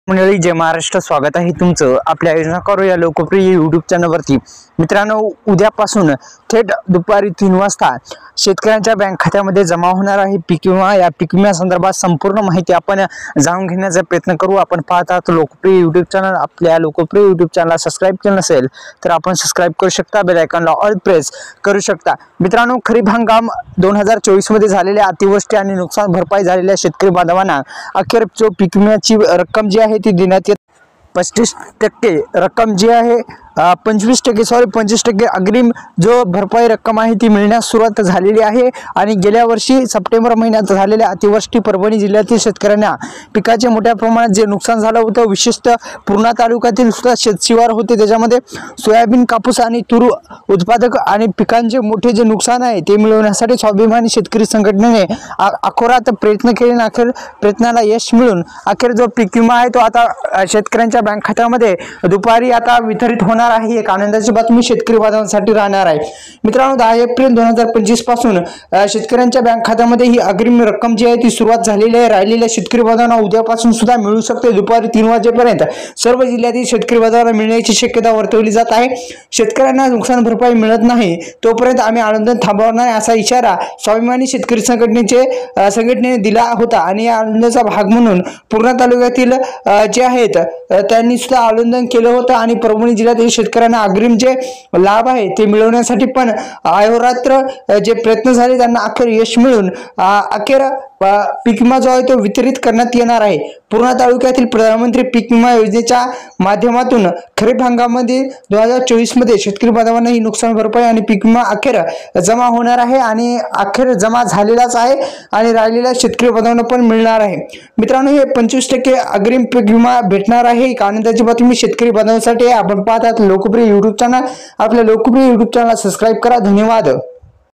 मंडळी जय महाराष्ट्र, स्वागत आहे तुमचं आपल्या योजना करू या लोकप्रिय यूट्यूब चॅनलवरती। मित्रांनो, उद्यापासून थेट दुपारी 3 वाजता शेतकऱ्यांच्या बँक खात्यामध्ये जमा होणार आहे पीक विमा। या पीक विमा संदर्भात संपूर्ण माहिती आपण जाणून घेण्याचा प्रयत्न करू। आपण पाहतात लोकप्रिय यूट्यूब चॅनल। आपल्या लोकप्रिय यूट्यूब चॅनलला सबस्क्राइब केलं नसेल तर आपण सबस्क्राइब करू शकता, बेल आयकॉनला ऑल प्रेस करू शकता। मित्रांनो, खरीप हंगाम 2024 मध्ये झालेल्या अतिवृष्टी आणि नुकसान भरपाई झालेल्या शेतकरी बांधवांना अखेर जो पीक विम्याची रक्कम जी आहे ती देण्यात येत 35% रक्कम जी आहे 25% अग्रिम जो भरपाई रक्कम आहे ती मिळण्यास सुरुवात झालेली आहे। आणि गेल्या वर्षी सप्टेंबर महिन्यात झालेल्या अतिवृष्टी परभणी जिल्ह्यातील शेतकऱ्यांना पिकाचे मोठ्या प्रमाणात जे नुकसान झालं होतं, विशेषतः पूर्णा तालुक्यातील सुद्धा शेतशिवार होते, त्याच्यामध्ये सोयाबीन, कापूस आणि तूर उत्पादक आणि पिकांचे मोठे जे नुकसान आहे ते मिळवण्यासाठी स्वाभिमानी शेतकरी संघटनेने अखोरात प्रयत्न केले। अखेर प्रयत्नाला यश मिळून अखेर जो पीक विमा आहे तो आता शेतकऱ्यांच्या बँक खात्यामध्ये दुपारी आता वितरित होणार आहे। एक आनंदाची बातमी शेतकरी बांधवांसाठी राहणार आहे। मित्रांनो, 10 एप्रिल 2025 पासून शेतकऱ्यांच्या बँक खात्यामध्ये ही अग्रिम रक्कम जी आहे ती सुरुवात झालेली आहे। राहिलेल्या शेतकरी बांधवांना उद्यापासून सुद्धा मिळू शकते। दुपारी 3 वाजेपर्यंत सर्व जिल्ह्यातील शेतकरी बांधवांना मिळण्याची शक्यता वर्तवली जात आहे। शेतकऱ्यांना नुकसान भरपाई मिळत नाही तोपर्यंत आम्ही आंदोलन थांबवणार नाही असा इशारा स्वाभिमानी शेतकरी संघटनेने दिला होता। आणि या आंदोलनाचा भाग म्हणून पूर्णा तालुक्यातील जे आहेत त्यांनी सुद्धा आंदोलन केलं होतं। आणि परभणी जिल्ह्यातील शेतकऱ्यांना अग्रिम जे लाभ आहे ते मिळवण्यासाठी पण अहोरात्र जे प्रयत्न झाले त्यांना अखेर यश मिळून अखेर पीक विमा जो आहे तो वितरित करण्यात येणार आहे। पूर्णा तालुक्यातील प्रधानमंत्री पीक विमा योजनेच्या माध्यमातून खरीप हंगामामध्ये 2024 मध्ये शेतकरी बांधवांना ही नुकसान भरपाई आणि पीक विमा अखेर जमा होणार आहे आणि अखेर जमा झालेलाच आहे आणि राहिलेल्या शेतकरी बांधवांना पण मिळणार आहे। मित्रांनो, हे 25% अग्रिम पीक विमा भेटणार आहे। एक आनंदाची बातमी शेतकरी बांधवांसाठी। आपण पाहतात लोकप्रिय यूट्यूब चॅनल। आपल्या लोकप्रिय यूट्यूब चॅनलला सबस्क्राइब करा। धन्यवाद।